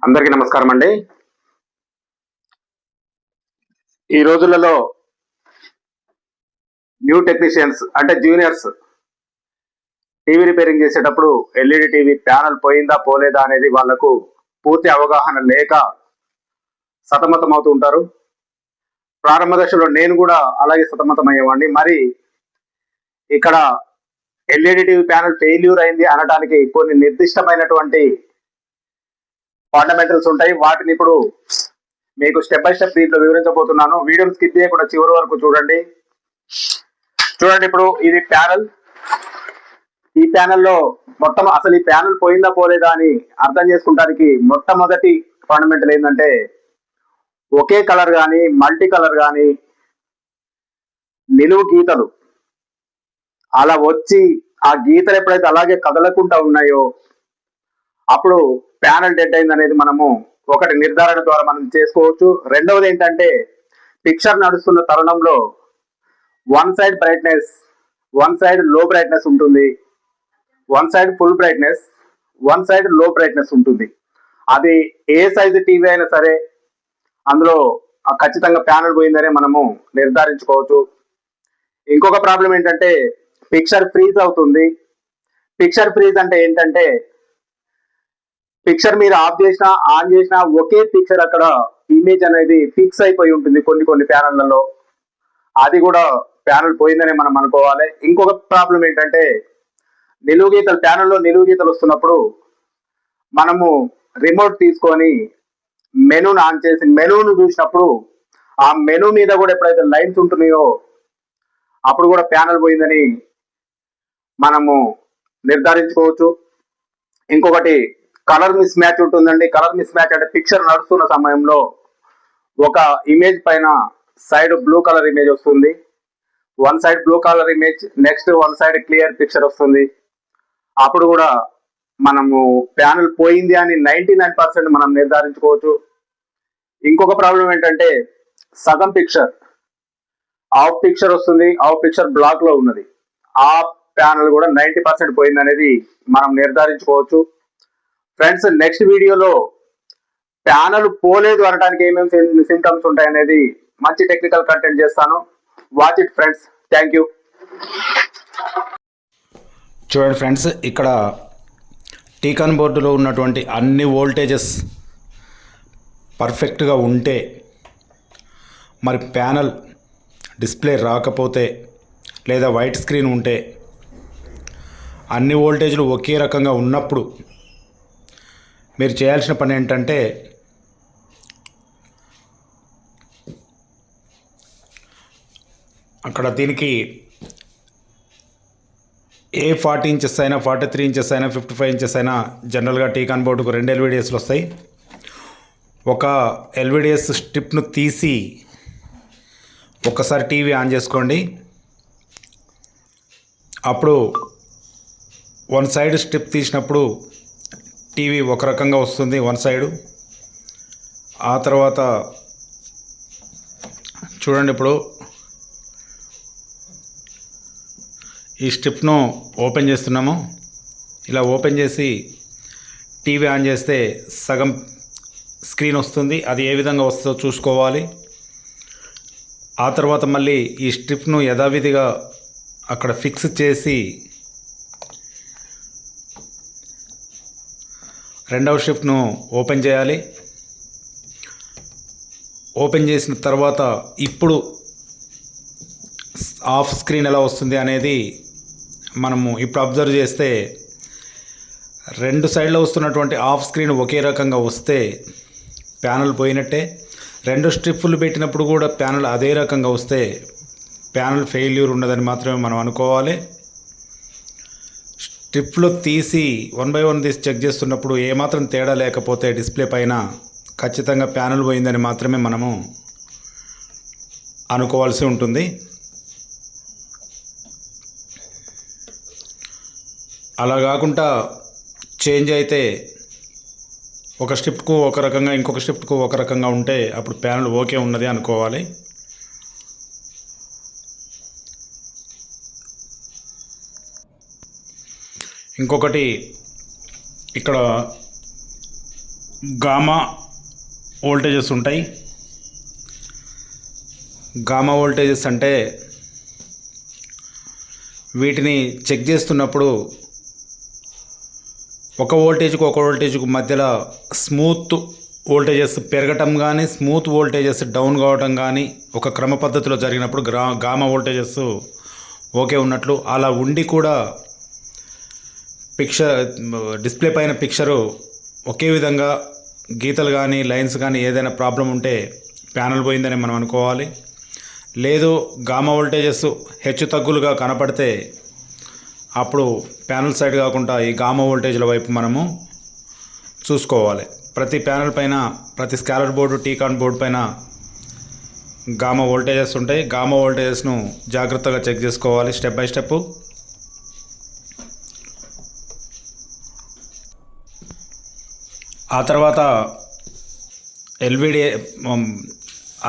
అందరికీ నమస్కారం అండి. ఈ రోజులలో న్యూ టెక్నీషియన్స్ అంటే జూనియర్స్ టీవీ రిపేరింగ్ చేసేటప్పుడు ఎల్ఈడి టీవీ ప్యానల్ పోయిందా పోలేదా అనేది వాళ్లకు పూర్తి అవగాహన లేక సతమతం అవుతూ ఉంటారు. ప్రారంభ దశలో నేను కూడా అలాగే సతమతం అయ్యేవాడిని. మరి ఇక్కడ ఎల్ఈడి టీవీ ప్యానల్ ఫెయిల్యూర్ అయింది అనడానికి కొన్ని నిర్దిష్టమైనటువంటి ఫండమెంటల్స్ ఉంటాయి. వాటిని ఇప్పుడు మీకు స్టెప్ బై స్టెప్ దీంట్లో వివరించబోతున్నాను. వీడియోని స్కిప్ చేయకుండా చివరి వరకు చూడండి. ఇప్పుడు ఇది ప్యానల్. ఈ ప్యానెల్లో అసలు ఈ ప్యానెల్ పోయిందా పోలేదా అని అర్థం చేసుకుంటానికి మొట్టమొదటి ఫండమెంటల్ ఏంటంటే ఒకే కలర్ కానీ మల్టీ కలర్ కానీ నిలువు గీతలు అలా వచ్చి ఆ గీతలు ఎప్పుడైతే అలాగే కదలకుండా ఉన్నాయో అప్పుడు ప్యానెల్ డెడ్ అయింది అనేది మనము ఒకటి నిర్ధారణ ద్వారా మనం చేసుకోవచ్చు. రెండవది ఏంటంటే పిక్చర్ నడుస్తున్న తరుణంలో one side brightness, one side లో బ్రైట్నెస్ ఉంటుంది, one side full brightness, one side లో బ్రైట్నెస్ ఉంటుంది. అది ఏ సైజు టీవీ అయినా సరే అందులో ఖచ్చితంగా ప్యానల్ పోయిందనే మనము నిర్ధారించుకోవచ్చు. ఇంకొక ప్రాబ్లం ఏంటంటే పిక్చర్ ఫ్రీజ్ అవుతుంది. పిక్చర్ ఫ్రీజ్ అంటే ఏంటంటే పిక్చర్ మీరు ఆఫ్ చేసినా ఆన్ చేసినా ఒకే పిక్చర్ అక్కడ ఇమేజ్ అనేది ఫిక్స్ అయిపోయి ఉంటుంది కొన్ని ప్యానెళ్లలో. అది కూడా ప్యానల్ పోయిందనే మనం అనుకోవాలి. ఇంకొక ప్రాబ్లం ఏంటంటే నిలువు గీతలు, ప్యానల్లో నిలువు గీతలు వస్తున్నప్పుడు మనము రిమోట్ తీసుకొని మెనూను ఆన్ చేసి మెనూను చూసినప్పుడు ఆ మెనూ మీద కూడా ఎప్పుడైతే లైన్స్ ఉంటున్నాయో అప్పుడు కూడా ప్యానల్ పోయిందని మనము నిర్ధారించుకోవచ్చు. ఇంకొకటి కలర్ మిస్ మ్యాచ్ ఉంటుందండి. కలర్ మిస్ మ్యాచ్ అంటే పిక్చర్ నడుస్తున్న సమయంలో ఒక ఇమేజ్ పైన సైడ్ బ్లూ కలర్ ఇమేజ్ వస్తుంది, one side blue colour image, next one side clear picture వస్తుంది. అప్పుడు కూడా మనము ప్యానల్ పోయింది అని 99% మనం నిర్ధారించుకోవచ్చు. ఇంకొక ప్రాబ్లం ఏంటంటే సగం పిక్చర్, హాఫ్ పిక్చర్ వస్తుంది, హాఫ్ పిక్చర్ బ్లాక్ లో ఉన్నది. ఆ ప్యానల్ కూడా 90% పోయింది అనేది మనం నిర్ధారించుకోవచ్చు. ఫ్రెండ్స్, నెక్స్ట్ వీడియోలో ప్యానల్ పోలేదు అనడానికి ఏమేమి సిమ్టమ్స్ ఉంటాయి అనేది మంచి టెక్నికల్ కంటెంట్ చేస్తాను. Watch it friends. Thank you. చూడండి ఫ్రెండ్స్, ఇక్కడ టీకాన్ బోర్డులో ఉన్నటువంటి అన్ని వోల్టేజెస్ పర్ఫెక్ట్గా ఉంటే, మరి ప్యానల్ డిస్ప్లే రాకపోతే లేదా వైట్ స్క్రీన్ ఉంటే, అన్ని వోల్టేజ్లు ఒకే రకంగా ఉన్నప్పుడు మీరు చేయాల్సిన పని ఏంటంటే అక్కడ దీనికి ఏ 40 ఇంచెస్ అయినా, 43 ఇంచెస్ అయినా, 55 ఇంచెస్ అయినా జనరల్గా టీకాన్ బోర్డుకు 2 ఎల్విడిఎస్లు వస్తాయి. ఒక ఎల్విడిఎస్ స్ట్రిప్ను తీసి ఒక్కసారి టీవీ ఆన్ చేసుకోండి. అప్పుడు వన్ సైడ్ స్ట్రిప్ తీసినప్పుడు టీవీ ఒక రకంగా వస్తుంది వన్ సైడు. ఆ తర్వాత చూడండి, ఇప్పుడు ఈ స్ట్రిప్ను ఓపెన్ చేస్తున్నాము. ఇలా ఓపెన్ చేసి టీవీ ఆన్ చేస్తే సగం స్క్రీన్ వస్తుంది. అది ఏ విధంగా వస్తుందో చూసుకోవాలి. ఆ తర్వాత మళ్ళీ ఈ స్ట్రిప్ను యథావిధిగా అక్కడ ఫిక్స్ చేసి రెండవ స్ట్రిప్ను ఓపెన్ చేయాలి. ఓపెన్ చేసిన తర్వాత ఇప్పుడు ఆఫ్ స్క్రీన్ ఎలా వస్తుంది అనేది మనము ఇప్పుడు అబ్జర్వ్ చేస్తే, రెండు సైడ్లో వస్తున్నటువంటి ఆఫ్ స్క్రీన్ ఒకే రకంగా వస్తే ప్యానల్ పోయినట్టే. రెండు స్ట్రిప్పులు పెట్టినప్పుడు కూడా ప్యానల్ అదే రకంగా వస్తే ప్యానల్ ఫెయిల్యూర్ ఉన్నదని మాత్రమే మనం అనుకోవాలి. స్ట్రిప్లో తీసి 1 by 1 తీసి చెక్ చేస్తున్నప్పుడు ఏమాత్రం తేడా లేకపోతే డిస్ప్లే పైన ఖచ్చితంగా ప్యానల్ పోయిందని మాత్రమే మనము అనుకోవాల్సి ఉంటుంది. అలా కాకుండా చేంజ్ అయితే ఒక స్ట్రిప్కు ఒక రకంగా, ఇంకొక స్ట్రిప్కు ఒక రకంగా ఉంటే అప్పుడు ప్యానల్ ఓకే ఉన్నది అనుకోవాలి. ఇంకొకటి, ఇక్కడ గామా వోల్టేజెస్ ఉంటాయి. గామా వోల్టేజెస్ అంటే వీటిని చెక్ చేస్తున్నప్పుడు ఒక వోల్టేజ్కు మధ్యలో స్మూత్ వోల్టేజెస్ పెరగటం కానీ స్మూత్ వోల్టేజెస్ డౌన్ కావటం కానీ ఒక క్రమ పద్ధతిలో జరిగినప్పుడు గామా వోల్టేజెస్ ఓకే ఉన్నట్లు. అలా ఉండి కూడా డిస్ప్లే పైన పిక్చరు ఒకే విధంగా గీతలు కానీ లైన్స్ కానీ ఏదైనా ప్రాబ్లం ఉంటే ప్యానల్ పోయిందని మనం అనుకోవాలి. లేదు గామా వోల్టేజెస్ హెచ్చు తగ్గులుగా కనపడితే అప్పుడు ప్యానల్ సైడ్ కాకుండా ఈ గామా వోల్టేజ్ల వైపు మనము చూసుకోవాలి. ప్రతి ప్యానల్ పైన ప్రతి స్కాలర్ బోర్డు టీకాన్ బోర్డు పైన గామా వోల్టేజెస్ ఉంటాయి. గామా వోల్టేజెస్ను జాగ్రత్తగా చెక్ చేసుకోవాలి స్టెప్ బై స్టెప్. ఆ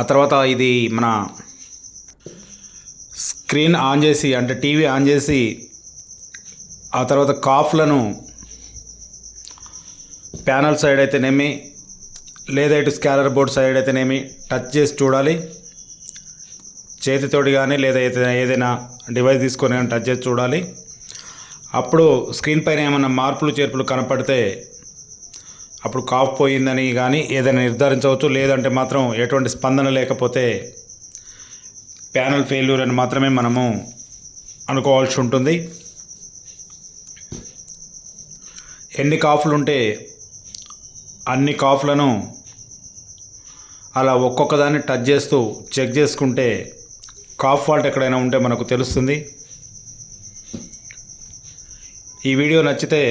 తర్వాత ఇది మన స్క్రీన్ ఆన్ చేసి అంటే టీవీ ఆన్ చేసి ఆ తర్వాత కాఫ్లను ప్యానల్ సైడ్ అయితేనేమి లేదా ఇటు స్కాలర్ బోర్డ్ సైడ్ అయితేనేమి టచ్ చేసి చూడాలి. చేతితోటి కానీ లేదా ఏదైనా డివైస్ తీసుకొని కానీ టచ్ చేసి చూడాలి. అప్పుడు స్క్రీన్ పైన ఏమైనా మార్పులు చేర్పులు కనపడితే అప్పుడు కాఫ్ పోయిందని కానీ ఏదైనా నిర్ధారించవచ్చు. లేదంటే మాత్రం ఎటువంటి స్పందన లేకపోతే ప్యానల్ ఫెయిల్యూర్ అని మాత్రమే మనము అనుకోవాల్సి ఉంటుంది. ఎన్ని కాఫ్లు ఉంటే అన్ని కాఫ్లను అలా ఒక్కొక్క దాన్ని టచ్ చేస్తూ చెక్ చేసుకుంటే కాఫ్ ఫాల్ట్ ఎక్కడైనా ఉంటే మనకు తెలుస్తుంది. ఈ వీడియో నచ్చితే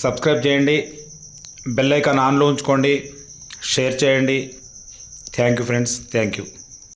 సబ్స్క్రైబ్ చేయండి, బెల్ ఐకాన్ ఆన్లో ఉంచుకోండి, షేర్ చేయండి. Thank you friends, thank you.